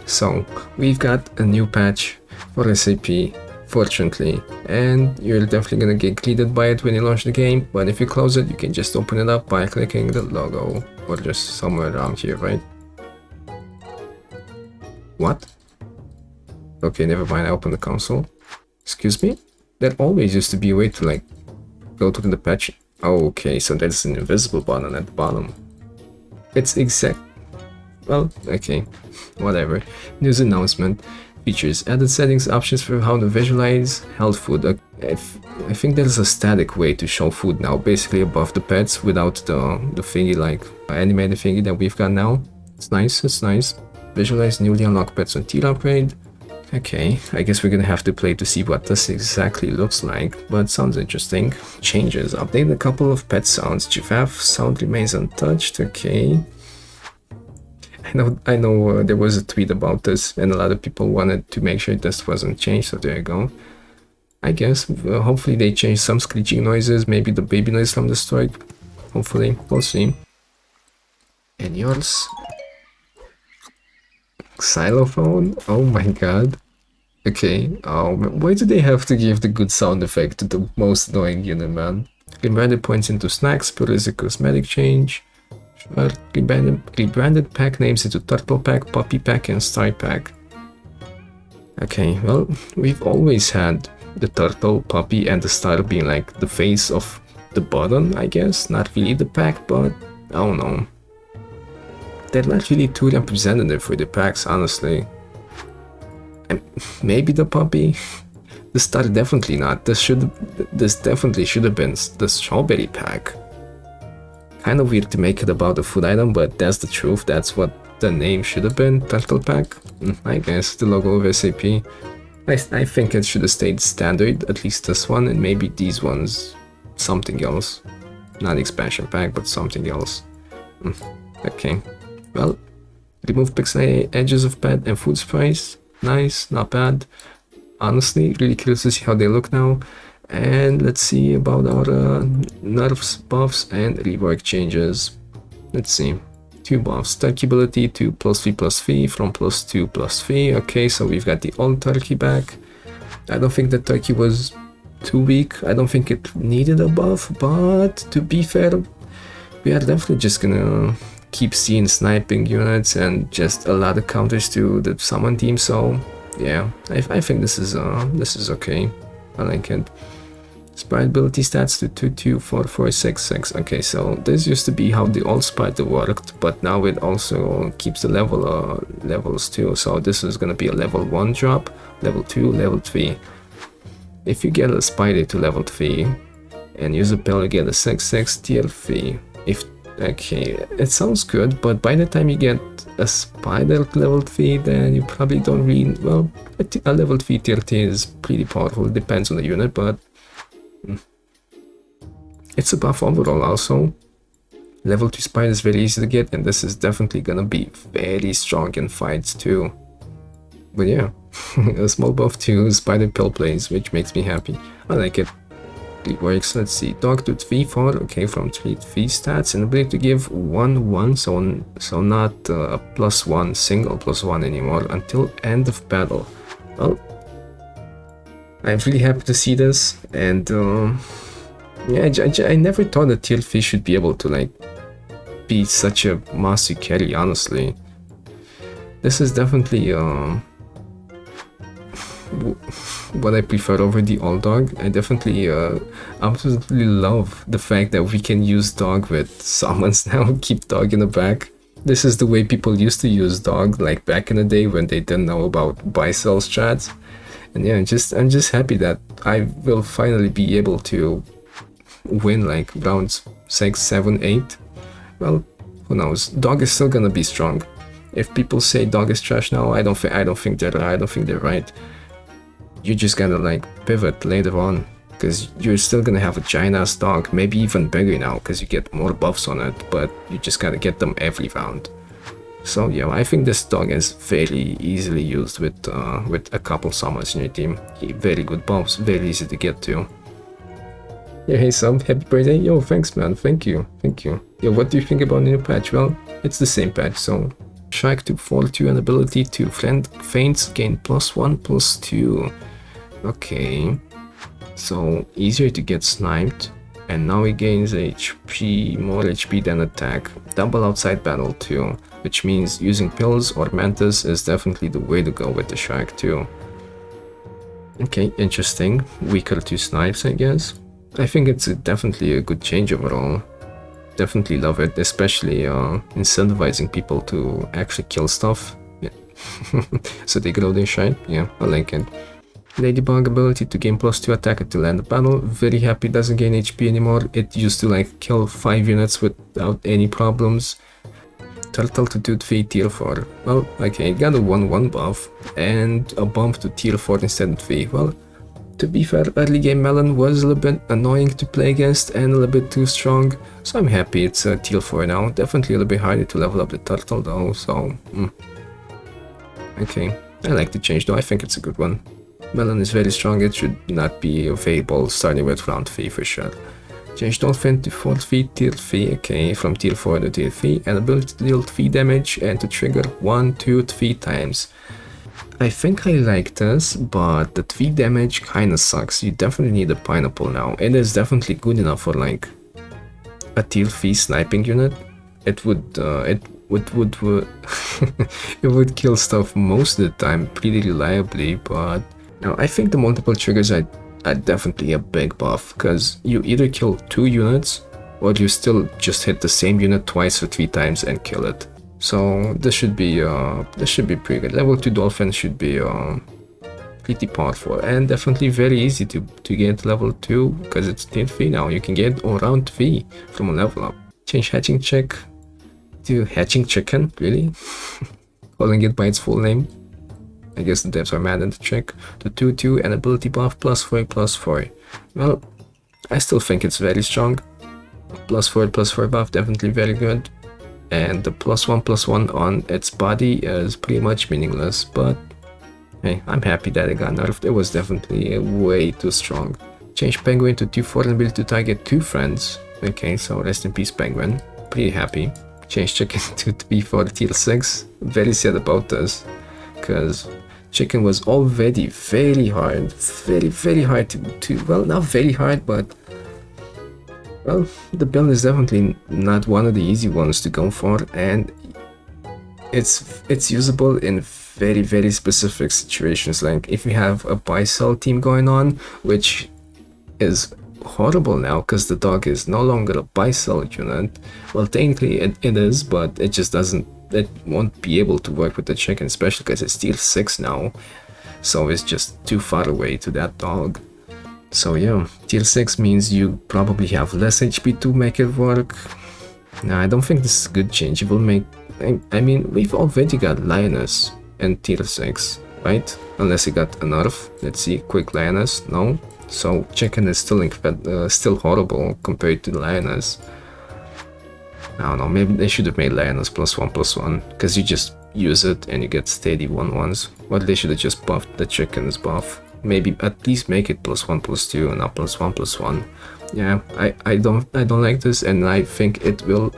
So we've got a new patch for SAP, fortunately, and you're definitely gonna get greeted by it when you launch the game, but if you close it, you can just open it up by clicking the logo, or just somewhere around here, right? What? Okay, never mind, I opened the console. Excuse me? That always used to be a way to, like, go to the patch. Oh, okay, so there's an invisible button at the bottom. It's exact... Well, okay, whatever. News announcement. Features added settings options for how to visualize health food. I think there's a static way to show food now, basically above the pets without the thingy, like animated thingy that we've got now. It's nice, it's nice. Visualize newly unlocked pets on tier upgrade. Okay, I guess we're gonna have to play to see what this exactly looks like, but sounds interesting. Changes. Update a couple of pet sounds. Giraffe sound remains untouched. Okay. I know there was a tweet about this, and a lot of people wanted to make sure this wasn't changed, so there you go. I guess, hopefully they change some screeching noises, maybe the baby noise from the strike. Hopefully, we'll see. And yours? Xylophone? Oh my god. Okay, why do they have to give the good sound effect to the most annoying unit, man? Rebranded points into snacks, pure is a cosmetic change. Rebranded pack names into Turtle Pack, Puppy Pack, and Sty Pack. Okay, well, we've always had the Turtle, Puppy, and the Star being like the face of the button, I guess. Not really the pack, but I don't know. They're not really too representative for the packs, honestly. And maybe the Puppy? The Star definitely not. This definitely should have been the Strawberry Pack. Kind of weird to make it about a food item, but that's the truth. That's what the name should have been. Turtle Pack? I guess the logo of SAP. I think it should have stayed standard, at least this one, and maybe these ones something else. Not expansion pack, but something else. Okay. Well, remove pixel edges of pet and food sprites. Nice, not bad. Honestly, really curious to see how they look now. And let's see about our nerfs, buffs, and rework changes. Let's see. 2 buffs. Turkey ability to +3/+3 from +2/+3. Okay, so we've got the old turkey back. I don't think the turkey was too weak. I don't think it needed a buff, but to be fair, we are definitely just gonna keep seeing sniping units and just a lot of counters to the summon team. So yeah, I think this is okay. I like it. Sprite ability stats to 2244666. Okay, so this used to be how the old sprite worked, but now it also keeps the levels too. So this is gonna be a level 1 drop, level 2, level 3. If you get a spider to level 3 and use a pill, you get a 6/6 tier 3. Okay, it sounds good, but by the time you get a spider to level 3, then you probably don't really, well, a level 3 tier 3 is pretty powerful. It depends on the unit, but it's a buff overall also. Level 2 spider is very easy to get, and this is definitely gonna be very strong in fights too. But yeah, a small buff to spider pill plays, which makes me happy. I like it. It works. Let's see, dog to 3/4, okay, from 3/3 stats, and ability to give 1/1, so not a +1 single +1 anymore until end of battle. Well, I'm really happy to see this, and yeah, I never thought that tier 3 should be able to like be such a master carry. Honestly, this is definitely what I prefer over the old dog. I definitely absolutely love the fact that we can use dog with summons now. Keep dog in the back. This is the way people used to use dog, like back in the day when they didn't know about buy-sell strats. And yeah, I'm just happy that I will finally be able to win like rounds 6, 7, 8. Well, who knows? Dog is still gonna be strong. If people say dog is trash now, I don't think they're right. You just gotta like pivot later on, because you're still gonna have a giant ass dog, maybe even bigger now, because you get more buffs on it, but you just gotta get them every round. So yeah, I think this dog is very easily used with a couple summons in your team. Very good buffs, very easy to get to. Yeah, hey Sub, happy birthday. Yo, thanks man, thank you. Yo, what do you think about the new patch? Well, it's the same patch, so Strike to fall 2 and ability to feints gain +1/+2. Okay, so easier to get sniped, and now he gains HP, more HP than attack. Double outside battle too, which means using pills or mantis is definitely the way to go with the shark too. Okay, interesting. Weaker to snipes, I guess. I think it's definitely a good change overall. Definitely love it, especially incentivizing people to actually kill stuff. Yeah. So they grow their shine. Yeah, I like it. Ladybug ability to gain +2 attack until end of battle. Very happy doesn't gain HP anymore. It used to like kill 5 units without any problems. Turtle to 2/3 tier 4. Well, okay, it got a 1/1 buff and a bump to tier 4 instead of 3. Well, to be fair, early game Melon was a little bit annoying to play against and a little bit too strong, so I'm happy it's tier 4 now. Definitely a little bit harder to level up the turtle though, so... Okay, I like the change though, I think it's a good one. Melon is very strong, it should not be available starting with round 3 for sure. Change Dolphin to 4/3 tier 3, okay, from tier 4 to tier 3, and ability to deal 3 damage and to trigger 1, 2, 3 times. I think I like this, but the 3 damage kinda sucks. You definitely need a pineapple now. It is definitely good enough for like a tier 3 sniping unit. It would it would kill stuff most of the time pretty reliably, but now I think the multiple triggers are definitely a big buff, because you either kill 2 units or you still just hit the same unit twice or 3 times and kill it. So this should be pretty good. Level 2 Dolphin should be pretty powerful and definitely very easy to get level 2 because it's tier 3 now. You can get around 3 from a level up. Change Hatching Chick to Hatching Chicken, really? Calling it by its full name. I guess the devs are mad at the trick. The 2/2 and ability buff +4/+4. Well, I still think it's very strong. +4/+4 buff, definitely very good. And the +1/+1 on its body is pretty much meaningless, but hey, I'm happy that it got nerfed. It was definitely way too strong. Change Penguin to 2/4 and ability to target 2 friends. Okay, so rest in peace Penguin. Pretty happy. Change Chicken to 3/4 tier 6. Very sad about this, because Chicken was already very hard. Very hard to well, not very hard, but well, the build is definitely not one of the easy ones to go for, and it's usable in very specific situations, like if you have a buy-sell team going on, which is horrible now because the dog is no longer a buy-sell unit. Well, technically it is, but it just won't be able to work with the chicken, especially because it's tier 6 now, so it's just too far away to that dog. So yeah, tier 6 means you probably have less HP to make it work. Nah, I don't think this is a good change. It will make... I mean, we've already got Lioness in tier 6, right? Unless it got a nerf. Let's see, quick Lioness, no. So Chicken is still horrible compared to Lioness. I don't know, maybe they should have made Lioness +1/+1, because you just use it and you get steady 1/1s. Or they should have just buffed the Chicken's buff. Maybe at least make it +1/+2 and not +1/+1. Yeah, I don't like this, and I think it will,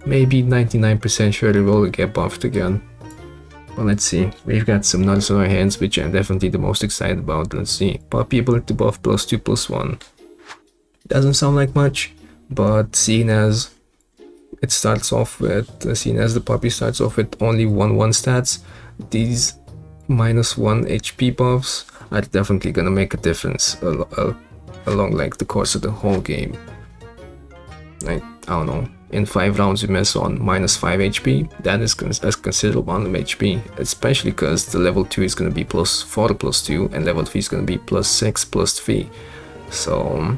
maybe 99% sure it will get buffed again. Well, let's see. We've got some nerfs on our hands, which I'm definitely the most excited about. Let's see. Puppy ability buff +2/+1. Doesn't sound like much, but seeing as it starts off with, seeing as the puppy starts off with only 1/1 stats, these -1 HP buffs are definitely gonna make a difference along like the course of the whole game. Like, I don't know, in 5 rounds you miss on -5 HP, that is a considerable amount of HP, especially because the level 2 is gonna be +4/+2 and level 3 is gonna be +6/+3. So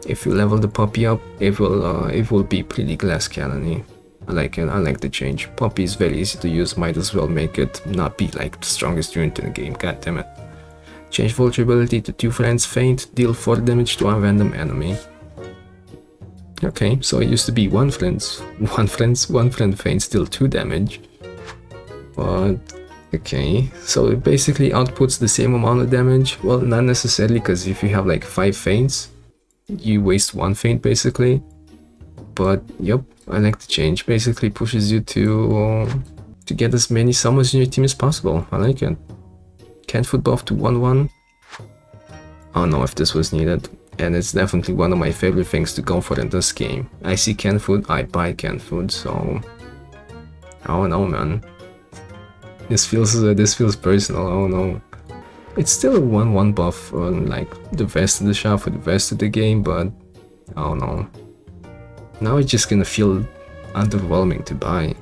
if you level the puppy up, it will be pretty glass cannon-y. I like it, I like the change. Puppy is very easy to use, might as well make it not be like the strongest unit in the game, god damn it. Change vulnerability to 2 friends feint, deal 4 damage to a random enemy. Okay, so it used to be one friend feints, deal 2 damage. But okay, so it basically outputs the same amount of damage. Well, not necessarily, because if you have like 5 feints, you waste 1 feint basically. But yep, I like the change. Basically pushes you to to get as many summons in your team as possible. I like it. Canned food buff to 1-1. I don't know if this was needed, and it's definitely one of my favorite things to go for in this game. I see canned food, I buy canned food, so I don't know, man. This feels personal. I don't know. It's still a 1-1 buff on like the rest of the shop for the rest of the game, but I don't know. Now it's just gonna feel underwhelming to buy.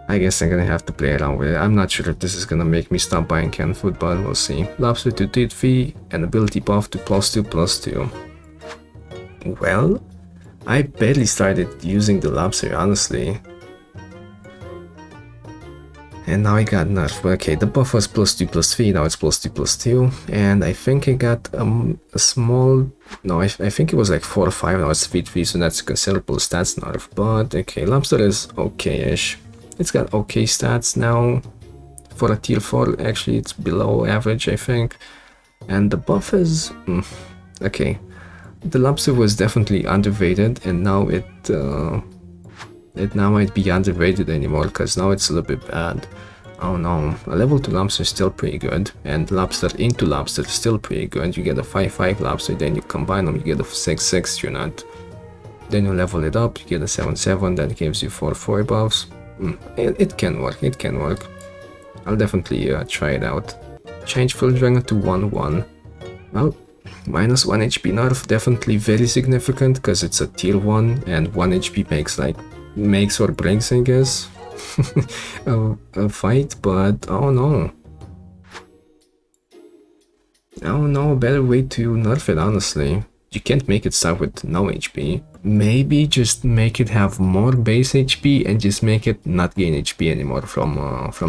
I guess I'm gonna have to play around with it. I'm not sure if this is gonna make me stop buying canned food, but we'll see. Lobster to 3 and ability buff to +2/+2. Well, I barely started using the lobster, honestly. And now I got nerfed. But okay, the buff was +2/+3, now it's +2/+2. And I think I got a small... No, I think it was like 4 or 5, now it's 3/3, so that's a considerable stats nerf. But okay, lobster is okay-ish. It's got okay stats now. For a tier 4, actually it's below average, I think. And the buff is... okay. The lobster was definitely underrated, and now it now might be underrated anymore, because now it's a little bit bad. Oh no, a level 2 lobster is still pretty good, and lobster into lobster is still pretty good. You get a 5/5 lobster, then you combine them, you get a 6/6 unit. Then you level it up, you get a 7/7, that gives you 4/4 buffs. It can work, it can work. I'll definitely try it out. Change Full Dragon to 1/1. Well, -1 HP nerf, definitely very significant, because it's a tier 1, and 1 HP makes or breaks, I guess, a fight, but I don't know. I don't know a better way to nerf it, honestly. You can't make it start with no HP. Maybe just make it have more base HP and just make it not gain HP anymore from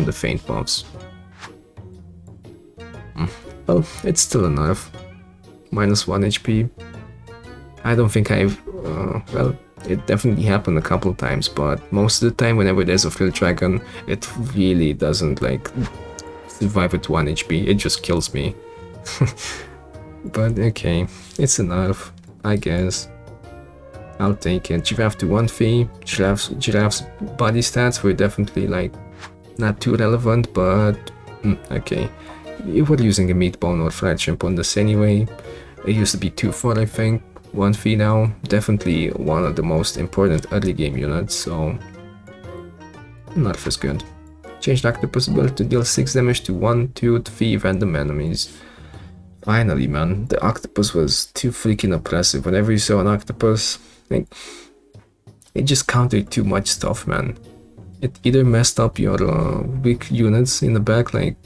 the feint buffs. Well, it's still a nerf. -1 HP. I don't think I've... well, it definitely happened a couple times, but most of the time whenever there's a full dragon, it really doesn't like survive with 1 HP. It just kills me. But okay, it's a nerf, I guess. I'll take it. Giraffe to 1/3. Giraffe's body stats were definitely like not too relevant, but okay. You were using a meat bone or fried shrimp on this anyway. It used to be 2/4, I think. 1/3 now. Definitely one of the most important early game units, so nerf is good. Changed octopus ability to deal 6 damage to 1, 2, 3 random enemies. Finally, man, the octopus was too freaking oppressive. Whenever you saw an octopus, like, it just countered too much stuff, man. It either messed up your weak units in the back, like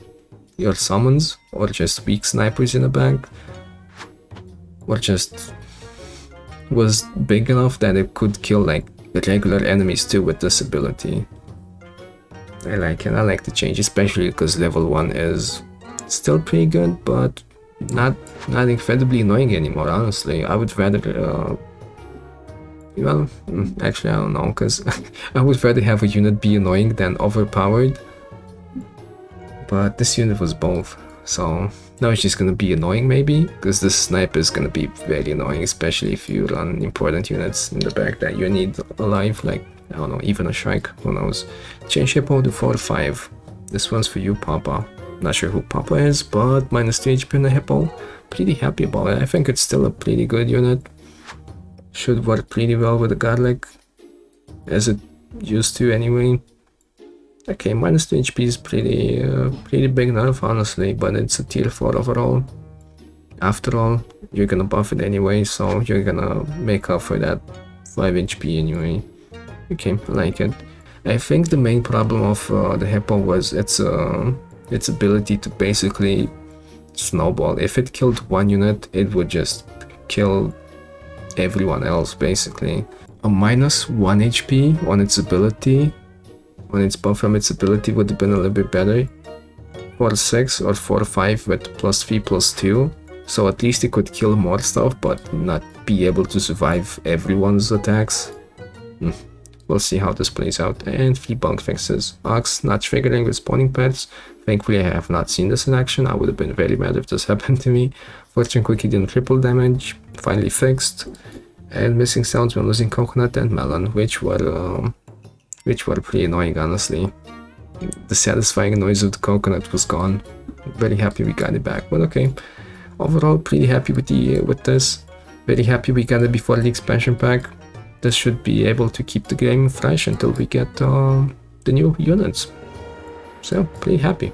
your summons, or just weak snipers in the back, or just was big enough that it could kill like regular enemies too with this ability. I like it. I like the change, especially because level 1 is still pretty good, but not incredibly annoying anymore, honestly. I would rather well, actually I don't know, because I would rather have a unit be annoying than overpowered, but this unit was both, so now it's just gonna be annoying maybe, because this sniper is gonna be very annoying, especially if you run important units in the back that you need alive, like, I don't know, even a Shrike, who knows. Change Hippo to 4/5. This one's for you, Papa. Not sure who Papa is, but -3 HP on the Hippo. Pretty happy about it. I think it's still a pretty good unit. Should work pretty well with the Garlic, as it used to anyway. Okay, -3 HP is pretty big nerf, honestly, but it's a tier 4 overall. After all, you're gonna buff it anyway, so you're gonna make up for that 5 HP anyway. Okay, I like it. I think the main problem of the Hippo was its ability to basically snowball. If it killed one unit, it would just kill everyone else, basically. A -1 HP on its ability, on its buff from its ability, would have been a little bit better. 4/6 or 4/5 with +3/+2, so at least it could kill more stuff, but not be able to survive everyone's attacks. We'll see how this plays out. And 3 bug fixes. Ox not triggering with spawning pets. Thankfully I have not seen this in action. I would have been very mad if this happened to me. Fortune Cookie didn't triple damage. Finally fixed. And missing sounds when losing coconut and melon, which were which were pretty annoying, honestly. The satisfying noise of the coconut was gone. Very happy we got it back, but okay. Overall, pretty happy with this. Very happy we got it before the expansion pack. This should be able to keep the game fresh until we get the new units. So, pretty happy.